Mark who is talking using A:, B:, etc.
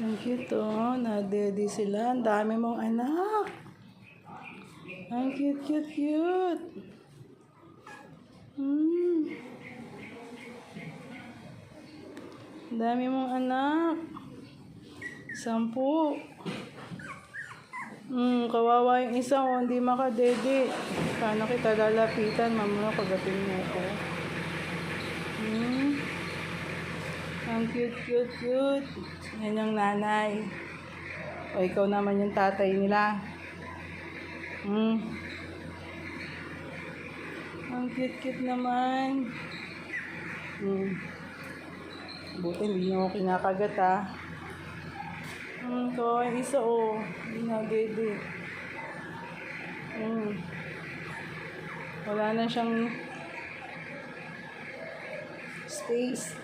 A: Ang cute oh. Na-daddy sila. Ang dami mong anak. Ang cute, cute, cute. Ang dami mong anak. 10. Kawawa yung isa oh. Hindi makadede. Paano kita lalapitan? Mamaya kagatin mo ko. Ang cute, cute, cute. Yan yung nanay. O ikaw naman yung tatay nila. Ang cute, cute naman. Buti hindi nyo ako kinakagat ha. Ito yung isa oh. Hindi na dede. Wala na siyang space.